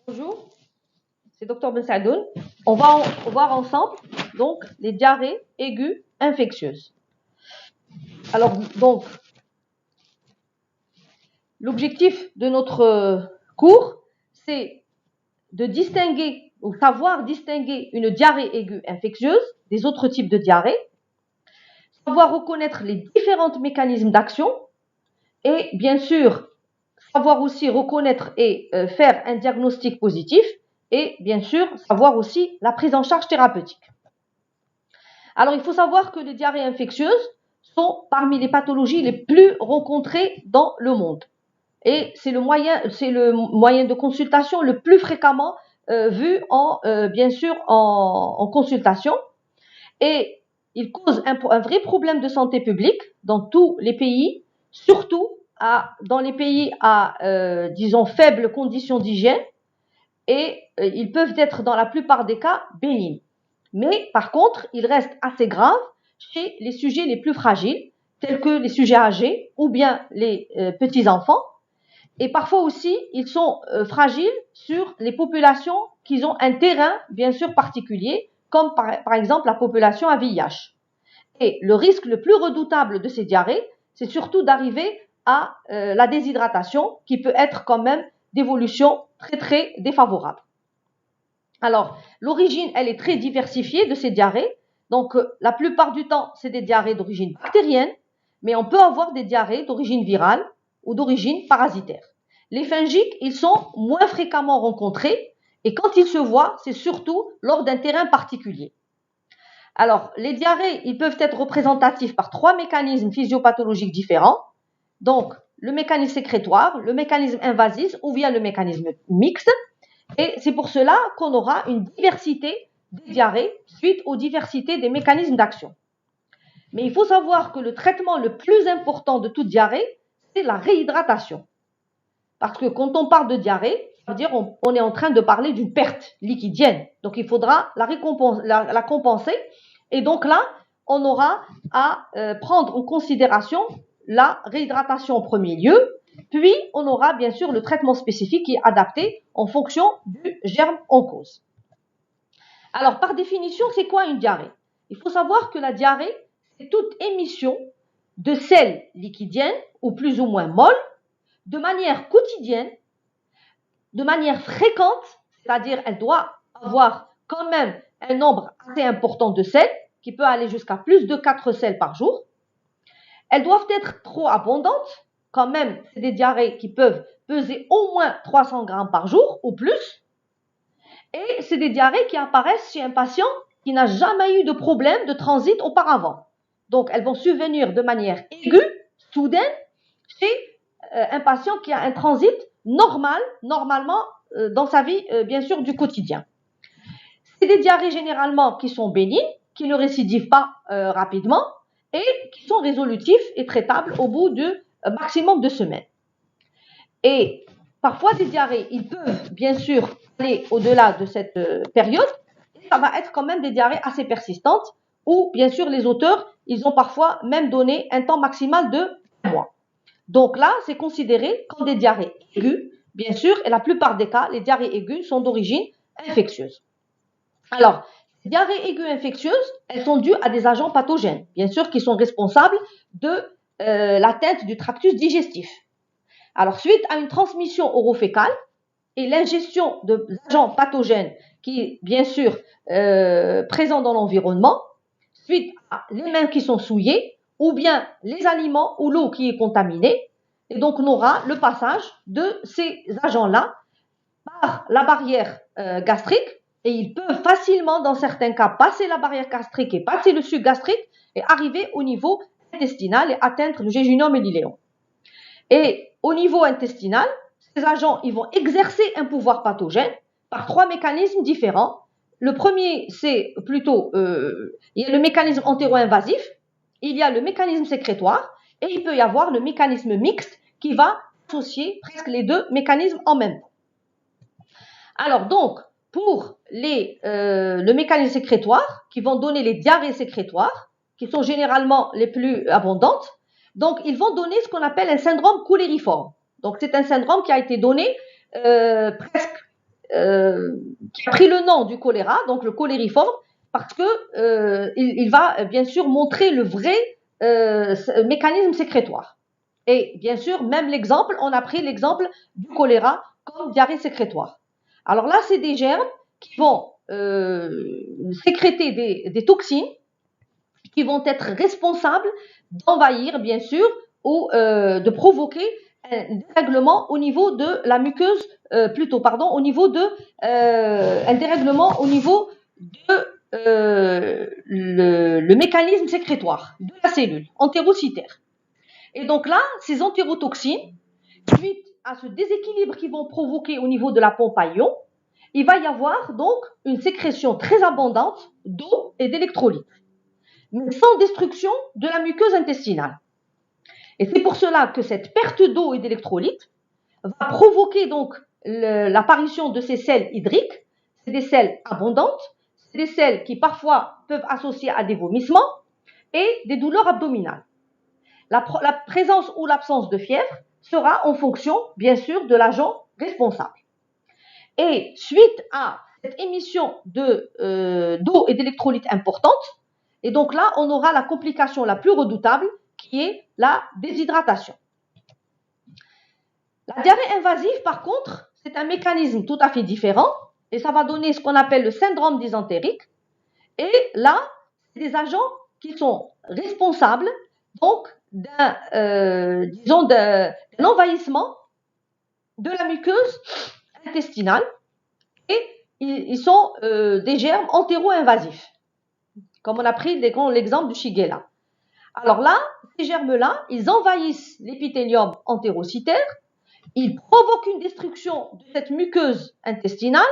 Bonjour, c'est Dr Ben Sadoun. On va voir ensemble donc les diarrhées aiguës infectieuses. Alors donc l'objectif de notre cours, c'est de distinguer ou savoir distinguer une diarrhée aiguë infectieuse des autres types de diarrhée, savoir reconnaître les différents mécanismes d'action et bien sûr savoir aussi reconnaître et faire un diagnostic positif et bien sûr savoir aussi la prise en charge thérapeutique. Alors il faut savoir que les diarrhées infectieuses sont parmi les pathologies les plus rencontrées dans le monde. Et c'est le moyen de consultation le plus fréquemment vu bien sûr en consultation. Et il cause un vrai problème de santé publique dans tous les pays, surtout dans les pays à, disons, faibles conditions d'hygiène, et ils peuvent être dans la plupart des cas bénignes. Mais par contre, ils restent assez graves chez les sujets les plus fragiles, tels que les sujets âgés ou bien les petits-enfants. Et parfois aussi, ils sont fragiles sur les populations qui ont un terrain, bien sûr, particulier, comme par exemple la population à VIH. Et le risque le plus redoutable de ces diarrhées, c'est surtout d'arriver à la déshydratation, qui peut être quand même d'évolution très très défavorable. Alors, l'origine, elle est très diversifiée de ces diarrhées. Donc, la plupart du temps, c'est des diarrhées d'origine bactérienne, mais on peut avoir des diarrhées d'origine virale ou d'origine parasitaire. Les fungiques, ils sont moins fréquemment rencontrés et quand ils se voient, c'est surtout lors d'un terrain particulier. Alors, les diarrhées, ils peuvent être représentatifs par 3 mécanismes physiopathologiques différents. Donc, le mécanisme sécrétoire, le mécanisme invasif ou bien le mécanisme mixte. Et c'est pour cela qu'on aura une diversité des diarrhées suite aux diversités des mécanismes d'action. Mais il faut savoir que le traitement le plus important de toute diarrhée, c'est la réhydratation. Parce que quand on parle de diarrhée, ça veut dire on est en train de parler d'une perte liquidienne. Donc il faudra la compenser. Et donc là, on aura à prendre en considération la réhydratation en premier lieu. Puis, on aura bien sûr le traitement spécifique qui est adapté en fonction du germe en cause. Alors, par définition, c'est quoi une diarrhée? Il faut savoir que la diarrhée, c'est toute émission de sels liquidiennes ou plus ou moins molles de manière quotidienne, de manière fréquente, c'est-à-dire elle doit avoir quand même un nombre assez important de sels, qui peut aller jusqu'à plus de 4 sels par jour. Elles doivent être trop abondantes, quand même, c'est des diarrhées qui peuvent peser au moins 300 grammes par jour ou plus. Et c'est des diarrhées qui apparaissent chez un patient qui n'a jamais eu de problème de transit auparavant. Donc, elles vont survenir de manière aiguë, soudaine, chez un patient qui a un transit normalement dans sa vie, bien sûr, du quotidien. C'est des diarrhées généralement qui sont bénignes, qui ne récidivent pas rapidement et qui sont résolutifs et traitables au bout de maximum de semaines. Et parfois, ces diarrhées, ils peuvent bien sûr aller au-delà de cette période. Et ça va être quand même des diarrhées assez persistantes où, bien sûr, les auteurs, ils ont parfois même donné un temps maximal de 1 mois. Donc là, c'est considéré comme des diarrhées aiguës, bien sûr, et la plupart des cas, les diarrhées aiguës sont d'origine infectieuse. Alors, les diarrhées aiguës infectieuses, elles sont dues à des agents pathogènes, bien sûr, qui sont responsables de l'atteinte du tractus digestif. Alors, suite à une transmission orofécale et l'ingestion d'agents pathogènes qui, bien sûr, présents dans l'environnement, suite à les mains qui sont souillées, ou bien les aliments ou l'eau qui est contaminée, et donc on aura le passage de ces agents-là par la barrière gastrique, et ils peuvent facilement, dans certains cas, passer la barrière gastrique et passer le suc gastrique et arriver au niveau intestinal et atteindre le jéjunum et l'iléon. Et au niveau intestinal, ces agents, ils vont exercer un pouvoir pathogène par 3 mécanismes différents. Le premier, c'est plutôt, il y a le mécanisme entéro-invasif, il y a le mécanisme sécrétoire, et il peut y avoir le mécanisme mixte qui va associer presque les 2 mécanismes en même temps. Alors donc, pour le mécanisme sécrétoire, qui vont donner les diarrhées sécrétoires, qui sont généralement les plus abondantes, donc ils vont donner ce qu'on appelle un syndrome cholériforme. Donc c'est un syndrome qui a été donné presque qui a pris le nom du choléra, donc le cholériforme, parce que il va bien sûr montrer le vrai mécanisme sécrétoire. Et bien sûr, même l'exemple, on a pris l'exemple du choléra comme diarrhée sécrétoire. Alors là, c'est des germes qui vont sécréter des toxines qui vont être responsables d'envahir, bien sûr, ou de provoquer un dérèglement au niveau de la muqueuse, au niveau de un dérèglement au niveau de le mécanisme sécrétoire de la cellule entérocytaire. Et donc là, ces entérotoxines, suite à ce déséquilibre qu'ils vont provoquer au niveau de la pompe à ions, il va y avoir donc une sécrétion très abondante d'eau et d'électrolytes, mais sans destruction de la muqueuse intestinale. Et c'est pour cela que cette perte d'eau et d'électrolytes va provoquer donc l'apparition de ces sels hydriques. C'est des sels abondantes, c'est des sels qui parfois peuvent associer à des vomissements et des douleurs abdominales. La présence ou l'absence de fièvre sera en fonction, bien sûr, de l'agent responsable. Et suite à cette émission d'eau et d'électrolytes importantes, et donc là, on aura la complication la plus redoutable, qui est la déshydratation. La diarrhée invasive, par contre, c'est un mécanisme tout à fait différent, et ça va donner ce qu'on appelle le syndrome dysentérique. Et là, c'est des agents qui sont responsables, donc, d'un envahissement de la muqueuse intestinale, et ils sont des germes entéro-invasifs, comme on a pris l'exemple du Shigella. Alors là, ces germes-là, ils envahissent l'épithélium entérocytaire, ils provoquent une destruction de cette muqueuse intestinale,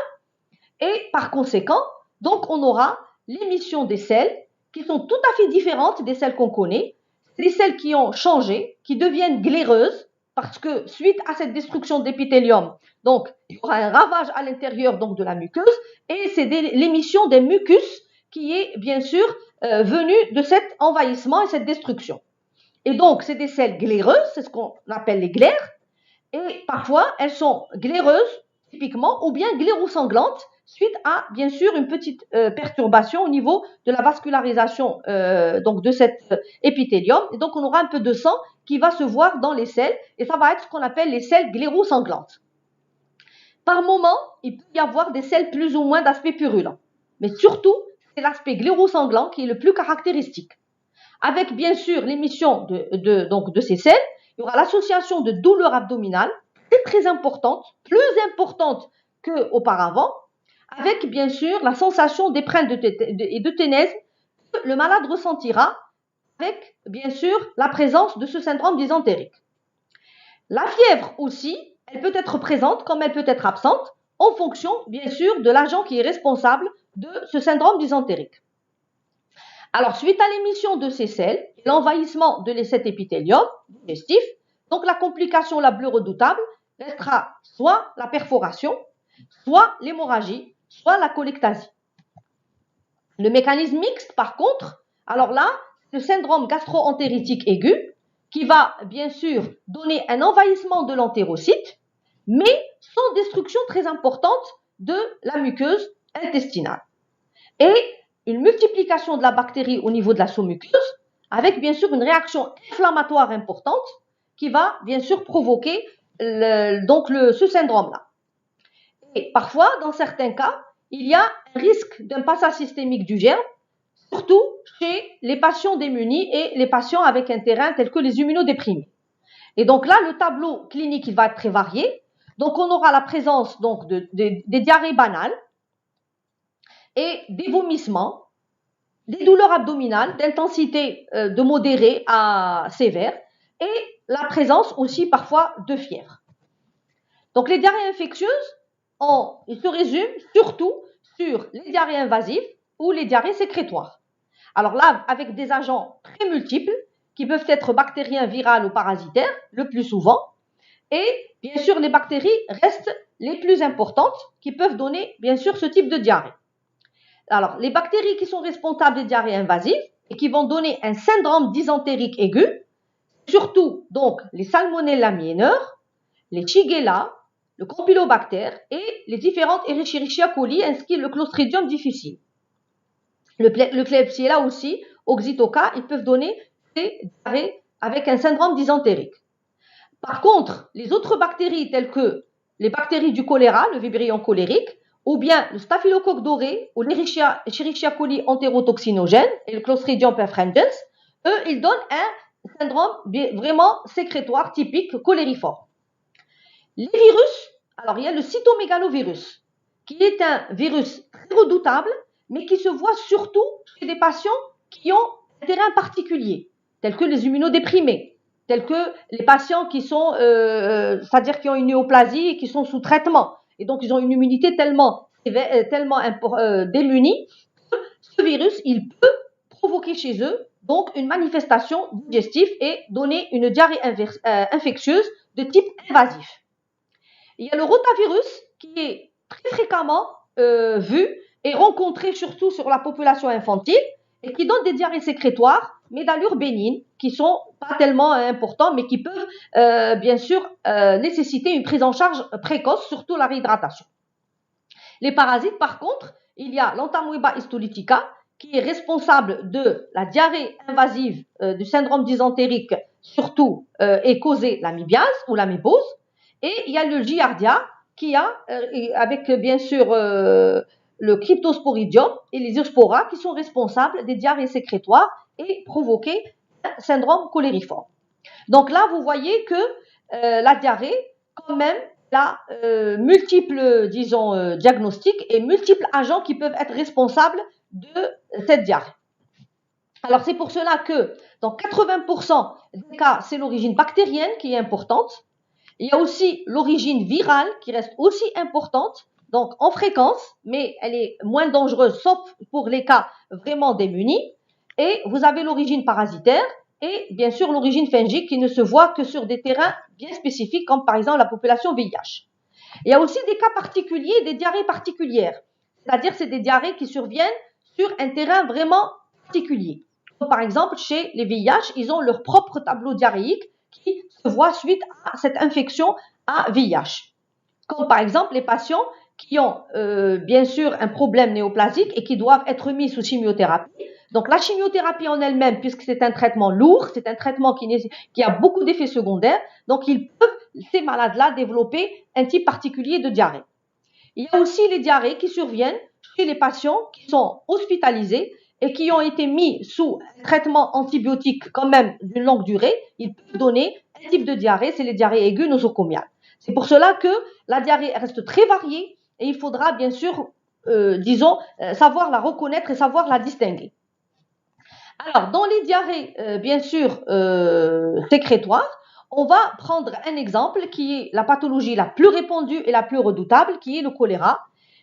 et par conséquent, donc on aura l'émission des selles qui sont tout à fait différentes des selles qu'on connaît. C'est des selles qui ont changé, qui deviennent glaireuses, parce que suite à cette destruction d'épithélium, donc il y aura un ravage à l'intérieur donc de la muqueuse, et c'est l'émission des mucus qui est bien sûr venue de cet envahissement et cette destruction. Et donc c'est des selles glaireuses, c'est ce qu'on appelle les glaires, et parfois elles sont glaireuses typiquement ou bien glérosanglantes suite à bien sûr une petite perturbation au niveau de la vascularisation donc de cet épithélium, et donc on aura un peu de sang qui va se voir dans les selles, et ça va être ce qu'on appelle les selles glérosanglantes. Par moment, il peut y avoir des selles plus ou moins d'aspect purulent, mais surtout c'est l'aspect glérosanglant qui est le plus caractéristique. Avec bien sûr l'émission de ces selles, il y aura l'association de douleurs abdominales très importante, plus importante qu'auparavant, avec bien sûr la sensation d'étreinte et de ténèse que le malade ressentira avec bien sûr la présence de ce syndrome dysentérique. La fièvre aussi, elle peut être présente comme elle peut être absente en fonction bien sûr de l'agent qui est responsable de ce syndrome dysentérique. Alors, suite à l'émission de ces selles et l'envahissement de cet épithélium digestif, donc la complication la plus redoutable restera soit la perforation, soit l'hémorragie, soit la cholectasie. Le mécanisme mixte, par contre, alors là, le syndrome gastro-entéritique aigu, qui va bien sûr donner un envahissement de l'entérocyte, mais sans destruction très importante de la muqueuse intestinale. Et une multiplication de la bactérie au niveau de la sous-muqueuse, avec bien sûr une réaction inflammatoire importante qui va bien sûr provoquer ce syndrome-là. Et parfois, dans certains cas, il y a un risque d'un passage systémique du germe, surtout chez les patients démunis et les patients avec un terrain tel que les immunodéprimés. Et donc là, le tableau clinique il va être très varié. Donc on aura la présence donc des diarrhées banales et des vomissements, des douleurs abdominales d'intensité de modérée à sévère, et la présence aussi parfois de fièvre. Donc les diarrhées infectieuses, ils se résument surtout sur les diarrhées invasives ou les diarrhées sécrétoires. Alors là, avec des agents très multiples, qui peuvent être bactériens, virales ou parasitaires, le plus souvent, et bien sûr les bactéries restent les plus importantes, qui peuvent donner bien sûr ce type de diarrhée. Alors, les bactéries qui sont responsables des diarrhées invasives et qui vont donner un syndrome dysentérique aigu, surtout donc les Salmonella myéneurs, les Shigella, le Campylobacter et les différentes Escherichia coli ainsi que le Clostridium difficile. Le Klebsiella aussi, Oxytoca, ils peuvent donner des diarrhées avec un syndrome dysentérique. Par contre, les autres bactéries telles que les bactéries du choléra, le Vibrio cholérique, ou bien le staphylocoque doré ou l'Escherichia coli entérotoxinogène et le Clostridium perfringens, eux, ils donnent un syndrome vraiment sécrétoire typique cholériforme. Les virus, alors il y a le cytomégalovirus, qui est un virus très redoutable, mais qui se voit surtout chez des patients qui ont un terrain particulier, tels que les immunodéprimés, tels que les patients qui sont, c'est-à-dire qui ont une néoplasie et qui sont sous traitement, et donc ils ont une immunité tellement démunie que ce virus, il peut provoquer chez eux donc une manifestation digestive et donner une diarrhée infectieuse de type invasif. Il y a le rotavirus qui est très fréquemment vu et rencontré surtout sur la population infantile et qui donne des diarrhées sécrétoires, mais d'allure bénigne, qui sont pas tellement importants, mais qui peuvent bien sûr nécessiter une prise en charge précoce, surtout la réhydratation. Les parasites, par contre, il y a l'Entamoeba histolytica, qui est responsable de la diarrhée invasive du syndrome dysentérique, surtout et causée l'amibiase ou l'amibose. Et il y a le Giardia qui a, avec bien sûr le Cryptosporidium et les Iospora qui sont responsables des diarrhées sécrétoires et provoquer un syndrome cholériforme. Donc là, vous voyez que la diarrhée, quand même, a multiples, disons, diagnostics et multiples agents qui peuvent être responsables de cette diarrhée. Alors c'est pour cela que dans 80% des cas, c'est l'origine bactérienne qui est importante. Il y a aussi l'origine virale qui reste aussi importante, donc en fréquence, mais elle est moins dangereuse sauf pour les cas vraiment démunis. Et vous avez l'origine parasitaire et bien sûr l'origine fongique qui ne se voit que sur des terrains bien spécifiques comme par exemple la population VIH. Il y a aussi des cas particuliers, des diarrhées particulières, c'est-à-dire c'est des diarrhées qui surviennent sur un terrain vraiment particulier. Comme par exemple chez les VIH, ils ont leur propre tableau diarrhéique qui se voit suite à cette infection à VIH. Comme par exemple les patients qui ont bien sûr un problème néoplasique et qui doivent être mis sous chimiothérapie. Donc la chimiothérapie en elle-même, puisque c'est un traitement lourd, c'est un traitement qui a beaucoup d'effets secondaires, donc ils peuvent, ces malades-là, développer un type particulier de diarrhée. Il y a aussi les diarrhées qui surviennent chez les patients qui sont hospitalisés et qui ont été mis sous un traitement antibiotique quand même d'une longue durée. Ils peuvent donner un type de diarrhée, c'est les diarrhées aiguës nosocomiales. C'est pour cela que la diarrhée reste très variée et il faudra bien sûr, disons, savoir la reconnaître et savoir la distinguer. Alors, dans les diarrhées, bien sûr, sécrétoires, on va prendre un exemple qui est la pathologie la plus répandue et la plus redoutable, qui est le choléra,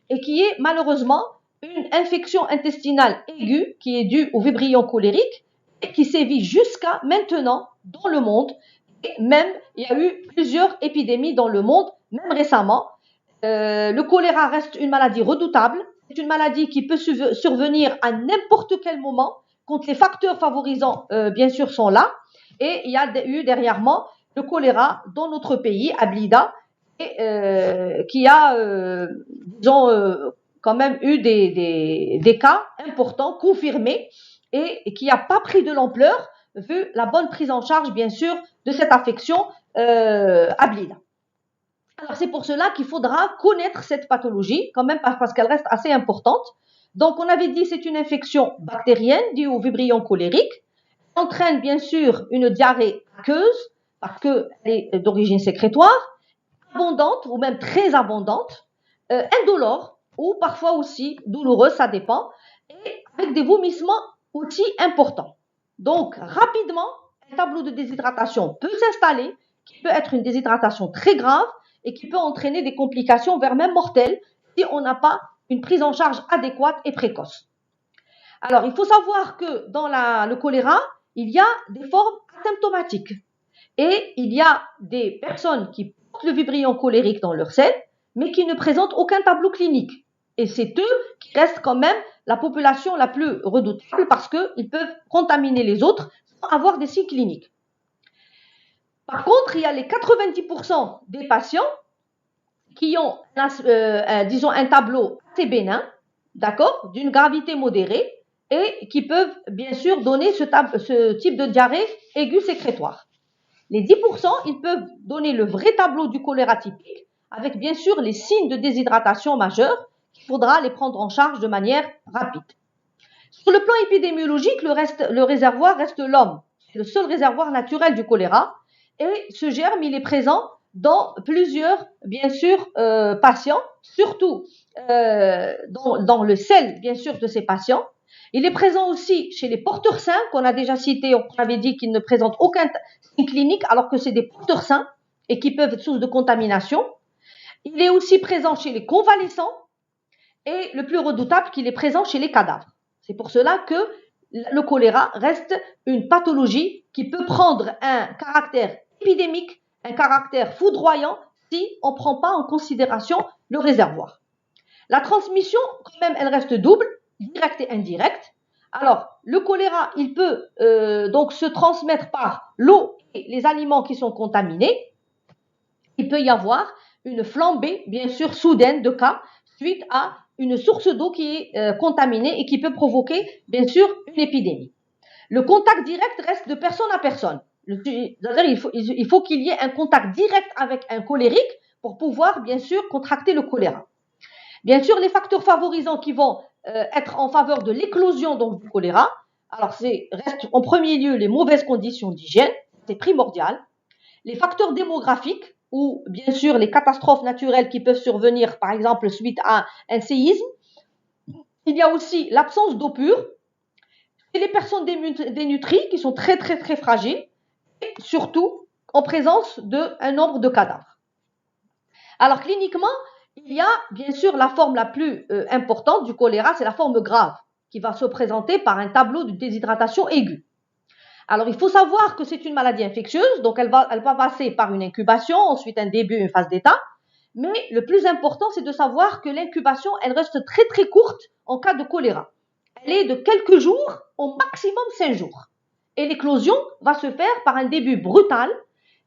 et qui est malheureusement une infection intestinale aiguë qui est due au Vibrio cholérique et qui sévit jusqu'à maintenant dans le monde. Et même, il y a eu plusieurs épidémies dans le monde, même récemment. Le choléra reste une maladie redoutable. C'est une maladie qui peut survenir à n'importe quel moment quand les facteurs favorisants, bien sûr, sont là. Et il y a eu dernièrement le choléra dans notre pays, à Blida, et, qui a, disons, quand même eu des cas importants, confirmés, et qui n'a pas pris de l'ampleur, vu la bonne prise en charge, bien sûr, de cette affection à Blida. Alors, c'est pour cela qu'il faudra connaître cette pathologie, quand même, parce qu'elle reste assez importante. Donc, on avait dit que c'est une infection bactérienne due au Vibrio cholérique. Elle entraîne, bien sûr, une diarrhée aqueuse, parce qu'elle est d'origine sécrétoire, abondante, ou même très abondante, indolore, ou parfois aussi douloureuse, ça dépend, et avec des vomissements aussi importants. Donc, rapidement, un tableau de déshydratation peut s'installer, qui peut être une déshydratation très grave, et qui peut entraîner des complications, voire même mortelles, si on n'a pas une prise en charge adéquate et précoce. Alors, il faut savoir que dans le choléra, il y a des formes asymptomatiques. Et il y a des personnes qui portent le Vibrio cholérique dans leur selle, mais qui ne présentent aucun tableau clinique. Et c'est eux qui restent quand même la population la plus redoutable parce qu'ils peuvent contaminer les autres sans avoir des signes cliniques. Par contre, il y a les 90% des patients qui ont, disons, un tableau assez bénin, d'accord, d'une gravité modérée, et qui peuvent bien sûr donner ce type de diarrhée aiguë sécrétoire. Les 10%, ils peuvent donner le vrai tableau du choléra typique, avec bien sûr les signes de déshydratation majeurs, qu'il faudra les prendre en charge de manière rapide. Sur le plan épidémiologique, le réservoir reste l'homme. C'est le seul réservoir naturel du choléra. Et ce germe, il est présent dans plusieurs, bien sûr, patients, surtout dans le sel, bien sûr, de ces patients. Il est présent aussi chez les porteurs sains, qu'on a déjà cités, on avait dit qu'ils ne présentent aucun signe clinique, alors que c'est des porteurs sains et qui peuvent être source de contamination. Il est aussi présent chez les convalescents et le plus redoutable, qu'il est présent chez les cadavres. C'est pour cela que le choléra reste une pathologie qui peut prendre un caractère épidémique, un caractère foudroyant, si on ne prend pas en considération le réservoir. La transmission, quand même, elle reste double, directe et indirecte. Alors, le choléra, il peut donc se transmettre par l'eau et les aliments qui sont contaminés. Il peut y avoir une flambée, bien sûr, soudaine de cas suite à une source d'eau qui est contaminée et qui peut provoquer, bien sûr, une épidémie. Le contact direct reste de personne à personne. C'est-à-dire il faut qu'il y ait un contact direct avec un colérique pour pouvoir, bien sûr, contracter le choléra. Bien sûr, les facteurs favorisants qui vont être en faveur de l'éclosion donc du choléra, alors reste en premier lieu les mauvaises conditions d'hygiène, c'est primordial. Les facteurs démographiques, ou bien sûr les catastrophes naturelles qui peuvent survenir, par exemple suite à un séisme. Il y a aussi l'absence d'eau pure, et les personnes dénutries qui sont très très très fragiles, et surtout en présence d'un nombre de cadavres. Alors cliniquement, il y a bien sûr la forme la plus importante du choléra, c'est la forme grave, qui va se présenter par un tableau de déshydratation aiguë. Alors, il faut savoir que c'est une maladie infectieuse, donc elle va passer par une incubation, ensuite un début, une phase d'état. Mais le plus important, c'est de savoir que l'incubation, elle reste très très courte en cas de choléra. Elle est de quelques jours, au maximum 5 jours. Et l'éclosion va se faire par un début brutal,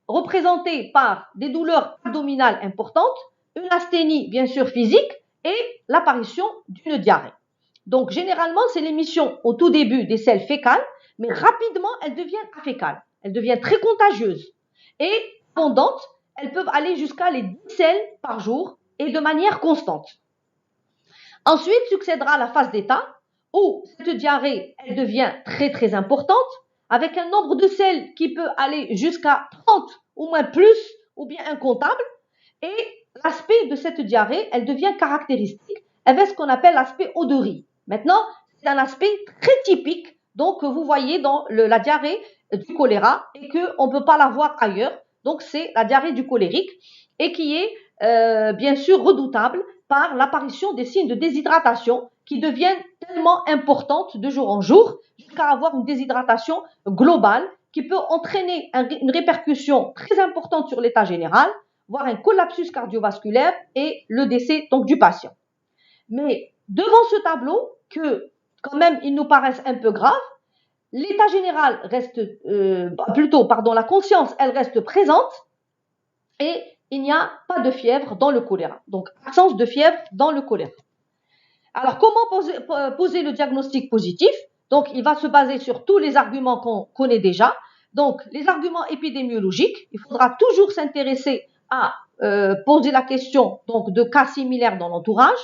représenté par des douleurs abdominales importantes, une asthénie bien sûr physique et l'apparition d'une diarrhée. Donc, généralement, c'est l'émission au tout début des selles fécales, mais rapidement, elles deviennent afécales. Elles deviennent très contagieuses et abondantes. Elles peuvent aller jusqu'à les 10 selles par jour et de manière constante. Ensuite, succédera la phase d'état où cette diarrhée, elle devient très très importante avec un nombre de selles qui peut aller jusqu'à 30 ou moins plus ou bien incontable. Et l'aspect de cette diarrhée, elle devient caractéristique avec ce qu'on appelle l'aspect odorie. Maintenant, c'est un aspect très typique donc vous voyez dans la diarrhée du choléra et qu'on ne peut pas la voir ailleurs. Donc c'est la diarrhée du cholérique et qui est bien sûr redoutable par l'apparition des signes de déshydratation qui deviennent tellement importantes de jour en jour jusqu'à avoir une déshydratation globale qui peut entraîner une répercussion très importante sur l'état général, voire un collapsus cardiovasculaire et le décès donc du patient. Mais devant ce tableau que quand même ils nous paraissent un peu graves, l'état général reste, la conscience, elle reste présente et il n'y a pas de fièvre dans le choléra. Donc, absence de fièvre dans le choléra. Alors, comment poser le diagnostic positif? Donc, il va se baser sur tous les arguments qu'on connaît déjà. Donc, les arguments épidémiologiques, il faudra toujours s'intéresser à poser la question donc, de cas similaires dans l'entourage,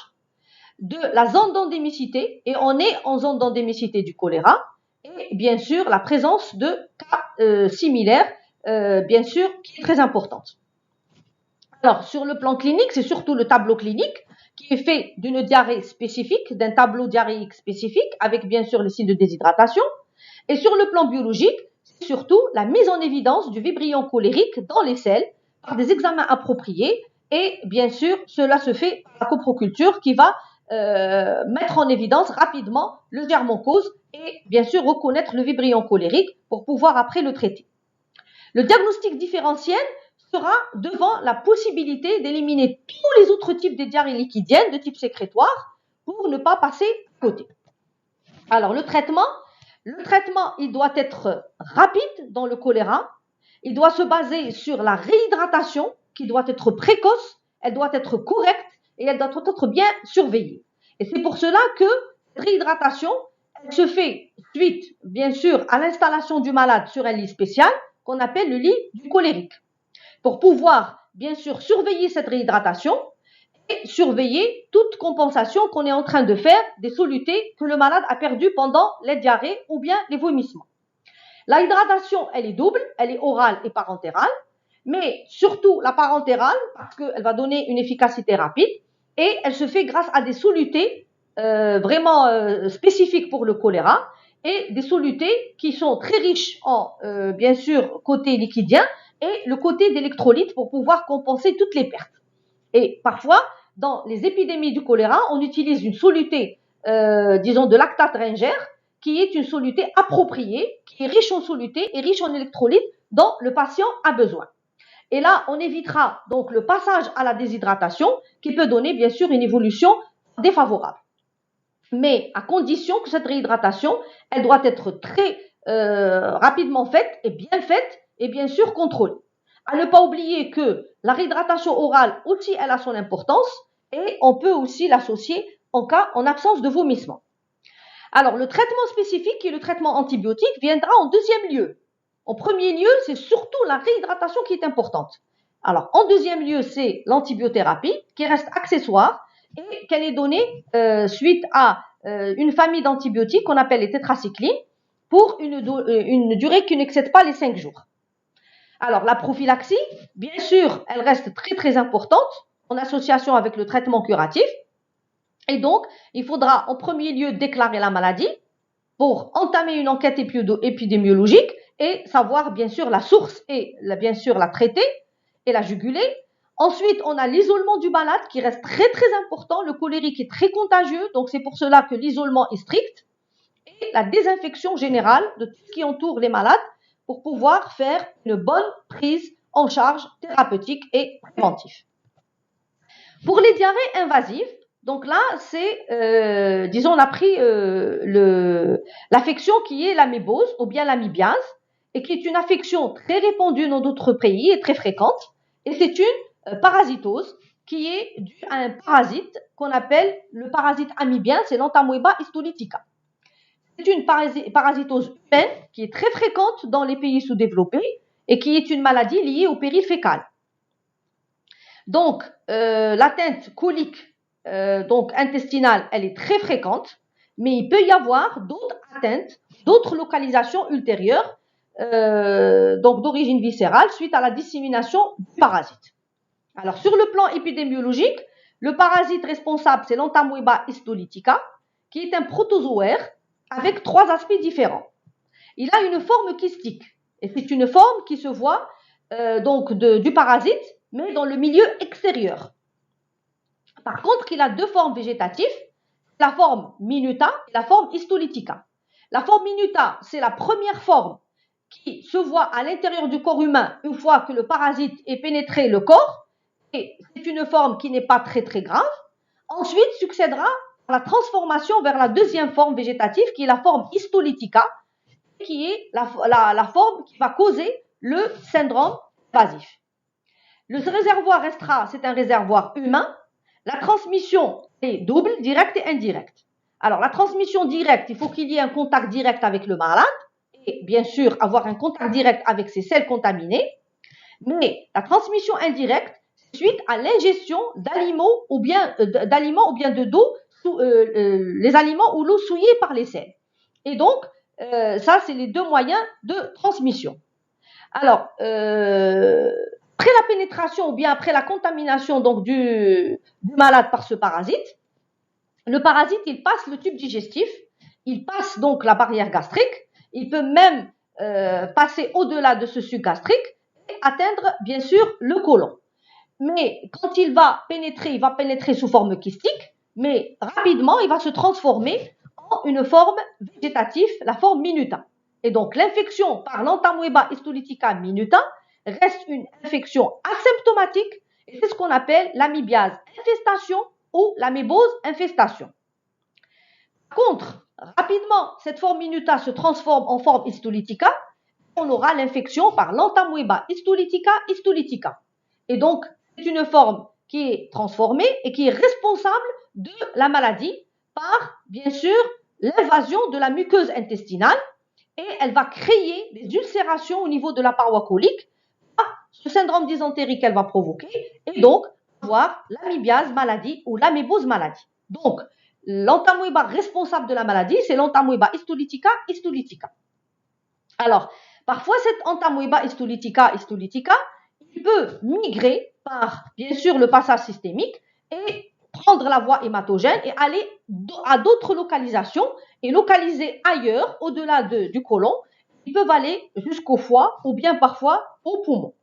de la zone d'endémicité, et on est en zone d'endémicité du choléra, et bien sûr la présence de cas similaires, bien sûr, qui est très importante. Alors, sur le plan clinique, c'est surtout le tableau clinique qui est fait d'une diarrhée spécifique, d'un tableau diarrhéique spécifique, avec bien sûr les signes de déshydratation. Et sur le plan biologique, c'est surtout la mise en évidence du vibrion cholérique dans les selles par des examens appropriés. Et bien sûr, cela se fait par la coproculture qui va mettre en évidence rapidement le germe en cause et bien sûr reconnaître le vibrion cholérique pour pouvoir après le traiter. Le diagnostic différentiel sera devant la possibilité d'éliminer tous les autres types de diarrhées liquidiennes de type sécrétoire pour ne pas passer à côté. Alors le traitement, il doit être rapide dans le choléra, il doit se baser sur la réhydratation qui doit être précoce, elle doit être correcte et elle doit être bien surveillée. Et c'est pour cela que cette réhydratation, elle se fait suite, bien sûr, à l'installation du malade sur un lit spécial qu'on appelle le lit du colérique. Pour pouvoir, bien sûr, surveiller cette réhydratation et surveiller toute compensation qu'on est en train de faire des solutés que le malade a perdues pendant les diarrhées ou bien les vomissements. La hydratation, elle est double, elle est orale et parentérale, mais surtout la parentérale parce qu'elle va donner une efficacité rapide et elle se fait grâce à des solutés vraiment spécifiques pour le choléra et des solutés qui sont très riches en, bien sûr, côté liquidien et le côté d'électrolytes pour pouvoir compenser toutes les pertes. Et parfois, dans les épidémies du choléra, on utilise une soluté, disons, de lactate ringère, qui est une soluté appropriée, qui est riche en solutés et riche en électrolytes dont le patient a besoin. Et là, on évitera donc le passage à la déshydratation qui peut donner bien sûr une évolution défavorable. Mais à condition que cette réhydratation, elle doit être très rapidement faite et bien sûr contrôlée. À ne pas oublier que la réhydratation orale aussi, elle a son importance et on peut aussi l'associer en absence de vomissement. Alors, le traitement spécifique qui est le traitement antibiotique viendra en deuxième lieu. En premier lieu, c'est surtout la réhydratation qui est importante. Alors, en deuxième lieu, c'est l'antibiothérapie qui reste accessoire et qu'elle est donnée suite à une famille d'antibiotiques qu'on appelle les tétracyclines pour une durée qui n'excède pas les 5 jours. Alors, la prophylaxie, bien sûr, elle reste très très importante en association avec le traitement curatif. Et donc, il faudra en premier lieu déclarer la maladie pour entamer une enquête épidémiologique et savoir bien sûr la source et bien sûr la traiter et la juguler. Ensuite, on a l'isolement du malade qui reste très très important. Le cholérique est très contagieux, donc c'est pour cela que l'isolement est strict. Et la désinfection générale de tout ce qui entoure les malades pour pouvoir faire une bonne prise en charge thérapeutique et préventive. Pour les diarrhées invasives, donc là, c'est, disons, on a pris l'affection qui est l'amébose ou bien l'amibiase et qui est une affection très répandue dans d'autres pays et très fréquente. Et c'est une parasitose qui est due à un parasite qu'on appelle le parasite amibien, c'est l'Entamoeba histolytica. C'est une parasitose humaine qui est très fréquente dans les pays sous-développés et qui est une maladie liée au péril fécal. Donc, l'atteinte colique donc intestinale, elle est très fréquente, mais il peut y avoir d'autres atteintes, d'autres localisations ultérieures, donc d'origine viscérale, suite à la dissémination du parasite. Alors, sur le plan épidémiologique, le parasite responsable, c'est l'Entamoeba histolytica, qui est un protozoaire avec 3 aspects différents. Il a une forme kystique, et c'est une forme qui se voit donc du parasite, mais dans le milieu extérieur. Par contre, il a 2 formes végétatives, la forme minuta et la forme histolytica. La forme minuta, c'est la première forme qui se voit à l'intérieur du corps humain une fois que le parasite est pénétré le corps, et c'est une forme qui n'est pas très très grave. Ensuite succédera la transformation vers la deuxième forme végétative qui est la forme histolytica, qui est la forme qui va causer le syndrome invasif. Le réservoir restera, c'est un réservoir humain. La transmission est double, directe et indirecte. Alors, la transmission directe, il faut qu'il y ait un contact direct avec le malade et bien sûr avoir un contact direct avec ses selles contaminées. Mais la transmission indirecte, c'est suite à l'ingestion d'aliments ou bien de d'eau, les aliments ou l'eau souillée par les selles. Et donc, ça, c'est les 2 moyens de transmission. Alors, après la pénétration ou bien après la contamination donc du malade par ce parasite, le parasite, il passe le tube digestif, il passe donc la barrière gastrique, il peut même passer au-delà de ce suc gastrique et atteindre bien sûr le côlon. Mais quand il va pénétrer sous forme kystique, mais rapidement, il va se transformer en une forme végétative, la forme minuta. Et donc, l'infection par l'Entamoeba histolytica minuta reste une infection asymptomatique et c'est ce qu'on appelle l'amibiase infestation ou l'amébose infestation. Par contre, rapidement, cette forme minuta se transforme en forme histolytica, on aura l'infection par l'Entamoeba histolytica histolytica. Et donc, c'est une forme qui est transformée et qui est responsable de la maladie par, bien sûr, l'invasion de la muqueuse intestinale et elle va créer des ulcérations au niveau de la paroi colique. Ce syndrome dysentérique qu'elle va provoquer et donc avoir l'amibiase maladie ou l'amébose maladie. Donc, l'entamoeba responsable de la maladie, c'est l'entamoeba histolytica histolytica. Alors, parfois, cette entamoeba histolytica histolytica, il peut migrer par, bien sûr, le passage systémique et prendre la voie hématogène et aller à d'autres localisations et localiser ailleurs, au-delà du côlon. Ils peuvent aller jusqu'au foie ou bien parfois au poumon.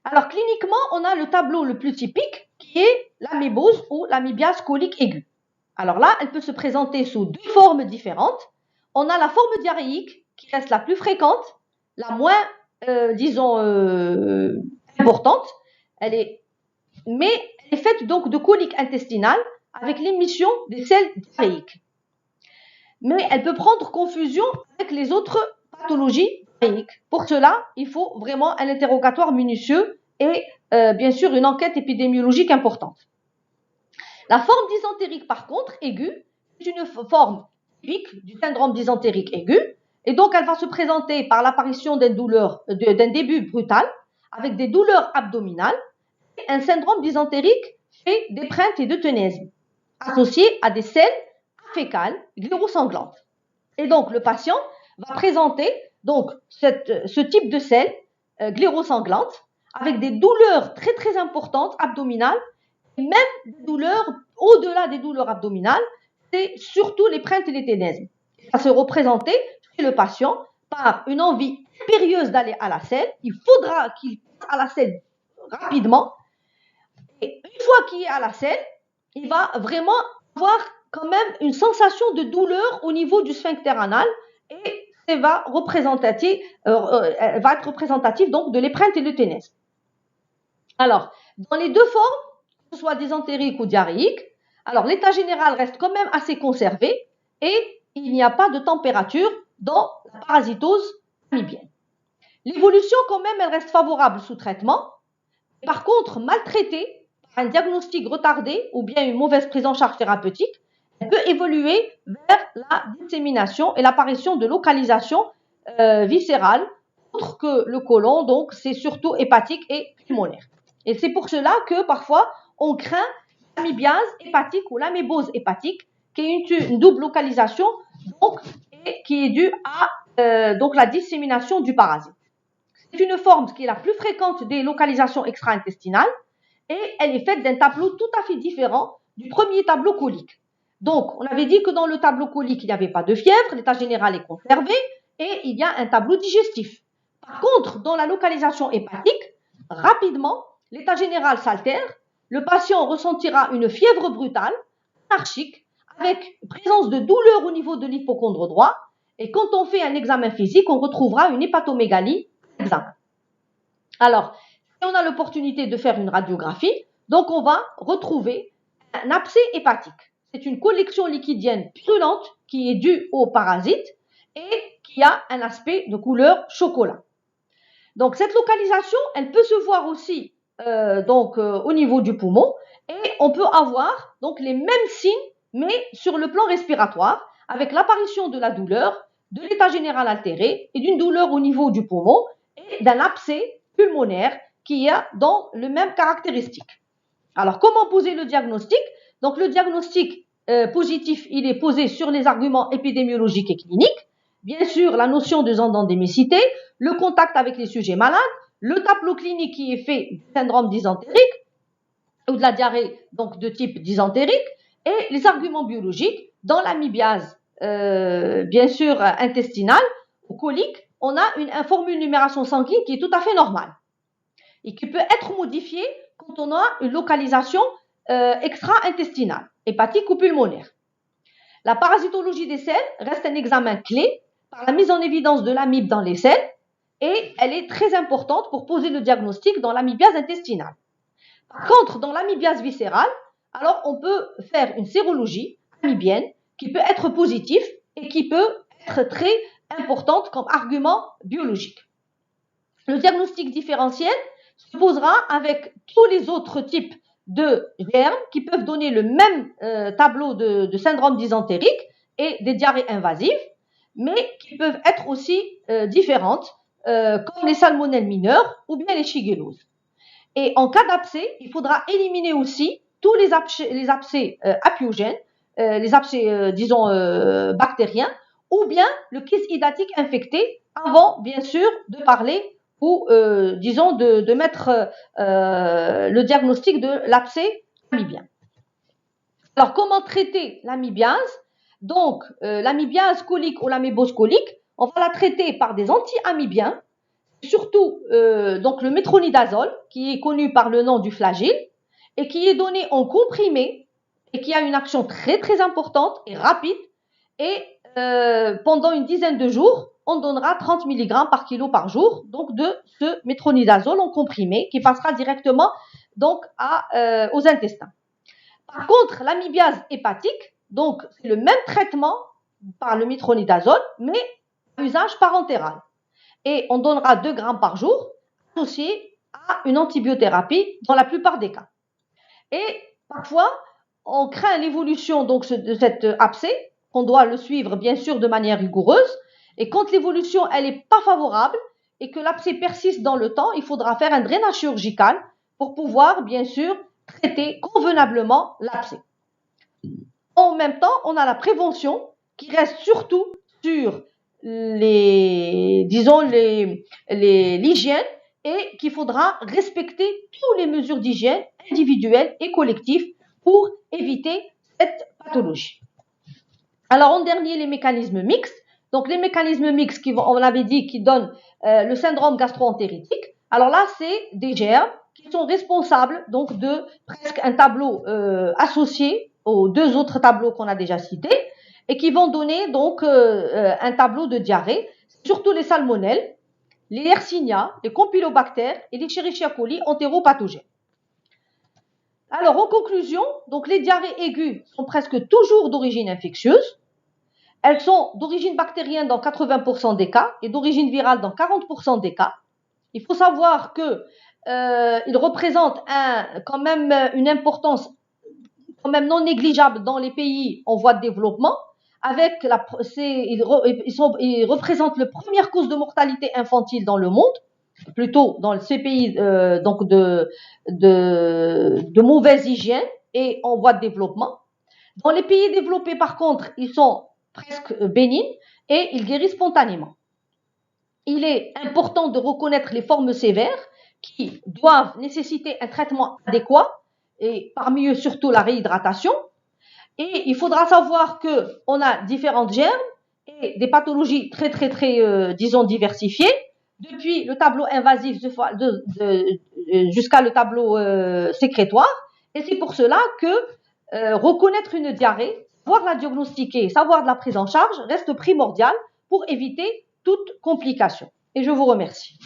Alors, cliniquement, on a le tableau le plus typique qui est l'amébose ou l'amibiase colique aiguë. Alors là, elle peut se présenter sous deux formes différentes. On a la forme diarrhéique qui reste la plus fréquente, la moins, importante. Mais elle est faite donc de colique intestinale avec l'émission des selles diarrhéiques. Mais elle peut prendre confusion avec les autres pathologies diarrhéiques. Pour cela, il faut vraiment un interrogatoire minutieux et bien sûr une enquête épidémiologique importante. La forme dysentérique, par contre, aiguë, c'est une forme typique du syndrome dysentérique aigu. Et donc, elle va se présenter par l'apparition d'un début brutal, avec des douleurs abdominales. Un syndrome dysentérique fait d'épreinte et de ténesme, associés à des selles fécales glérosanglantes. Et donc, le patient va présenter donc ce type de selles glérosanglantes avec des douleurs très très importantes abdominales, et même des douleurs au-delà des douleurs abdominales, c'est surtout l'épreinte et les ténesmes. Ça se représentait chez le patient par une envie impérieuse d'aller à la selle. Il faudra qu'il passe à la selle rapidement. Et une fois qu'il est à la selle, il va vraiment avoir quand même une sensation de douleur au niveau du sphincter anal et ça va être représentatif donc de l'épreinte et le ténesme. Alors, dans les deux formes, que ce soit dysentérique ou diarrhéique, alors l'état général reste quand même assez conservé et il n'y a pas de température dans la parasitose amibienne. L'évolution quand même, elle reste favorable sous traitement. Par contre, maltraitée par un diagnostic retardé ou bien une mauvaise prise en charge thérapeutique, elle peut évoluer vers la dissémination et l'apparition de localisations viscérales, autres que le côlon, donc c'est surtout hépatique et pulmonaire. Et c'est pour cela que parfois on craint l'amibiase hépatique ou l'amébose hépatique, qui est une double localisation donc, et qui est due à donc la dissémination du parasite. C'est une forme qui est la plus fréquente des localisations extra-intestinales et elle est faite d'un tableau tout à fait différent du premier tableau colique. Donc, on avait dit que dans le tableau colique, il n'y avait pas de fièvre, l'état général est conservé et il y a un tableau digestif. Par contre, dans la localisation hépatique, rapidement, l'état général s'altère, le patient ressentira une fièvre brutale, anarchique, avec présence de douleurs au niveau de l'hypocondre droit et quand on fait un examen physique, on retrouvera une hépatomégalie. Alors, si on a l'opportunité de faire une radiographie, donc on va retrouver un abcès hépatique. C'est une collection liquidienne purulente qui est due au parasite et qui a un aspect de couleur chocolat. Donc cette localisation, elle peut se voir aussi au niveau du poumon et on peut avoir donc les mêmes signes mais sur le plan respiratoire avec l'apparition de la douleur, de l'état général altéré et d'une douleur au niveau du poumon et d'un abcès pulmonaire qui a dans le même caractéristique. Alors, comment poser le diagnostic? Donc, le diagnostic positif, il est posé sur les arguments épidémiologiques et cliniques. Bien sûr, la notion de endémicité, le contact avec les sujets malades, le tableau clinique qui est fait du syndrome dysentérique ou de la diarrhée donc de type dysentérique et les arguments biologiques dans l'amibiase, bien sûr, intestinale ou colique. On a une formule numération sanguine qui est tout à fait normale et qui peut être modifiée quand on a une localisation extra-intestinale, hépatique ou pulmonaire. La parasitologie des selles reste un examen clé par la mise en évidence de l'amibe dans les selles et elle est très importante pour poser le diagnostic dans l'amibiase intestinale. Par contre, dans l'amibiase viscérale, alors on peut faire une sérologie amibienne qui peut être positive et qui peut être très importante comme argument biologique. Le diagnostic différentiel, se posera avec tous les autres types de germes qui peuvent donner le même tableau de syndrome dysentérique et des diarrhées invasives, mais qui peuvent être aussi différentes, comme les salmonelles mineures ou bien les shigelloses. Et en cas d'abcès, il faudra éliminer aussi tous les abcès apiogènes, les abcès, bactériens, ou bien le kyste hydatique infecté, avant, bien sûr, de parler ou, de mettre le diagnostic de l'abcès amybien. Alors, comment traiter l'amibiase? Donc, l'amibiase colique ou l'amébiose colique, on va la traiter par des anti-amibiens, surtout donc le métronidazole, qui est connu par le nom du Flagyl, et qui est donné en comprimé, et qui a une action très très importante et rapide, et pendant une dizaine de jours, on donnera 30 mg par kilo par jour, donc de ce métronidazole en comprimé, qui passera directement donc aux intestins. Par contre, l'amibiase hépatique, donc c'est le même traitement par le métronidazole, mais à usage parentéral. Et on donnera 2 grammes par jour, associé à une antibiothérapie dans la plupart des cas. Et parfois, on craint l'évolution donc de cet abcès, qu'on doit le suivre bien sûr de manière rigoureuse. Et quand l'évolution elle n'est pas favorable et que l'abcès persiste dans le temps, il faudra faire un drainage chirurgical pour pouvoir bien sûr traiter convenablement l'abcès. En même temps, on a la prévention qui reste surtout sur l'hygiène et qu'il faudra respecter toutes les mesures d'hygiène individuelles et collectives pour éviter cette pathologie. Alors, en dernier, les mécanismes mixtes. Donc, les mécanismes mixtes, on l'avait dit, qui donnent le syndrome gastro-entéritique. Alors là, c'est des germes qui sont responsables donc de presque un tableau associé aux 2 autres tableaux qu'on a déjà cités et qui vont donner donc un tableau de diarrhée, surtout les salmonelles, les Yersinia, les campylobactères et les Escherichia coli entéropathogènes. Alors, en conclusion, donc les diarrhées aiguës sont presque toujours d'origine infectieuse. Elles sont d'origine bactérienne dans 80% des cas et d'origine virale dans 40% des cas. Il faut savoir qu'ils représentent quand même une importance quand même non négligeable dans les pays en voie de développement. Ils représentent la première cause de mortalité infantile dans le monde, plutôt dans ces pays donc de mauvaise hygiène et en voie de développement. Dans les pays développés, par contre, ils sont presque bénignes et ils guérissent spontanément. Il est important de reconnaître les formes sévères qui doivent nécessiter un traitement adéquat et parmi eux surtout la réhydratation. Et il faudra savoir qu'on a différentes germes et des pathologies très diversifiées, depuis le tableau invasif jusqu'à le tableau sécrétoire. Et c'est pour cela que reconnaître une diarrhée, savoir la diagnostiquer, savoir de la prise en charge reste primordial pour éviter toute complication. Et je vous remercie.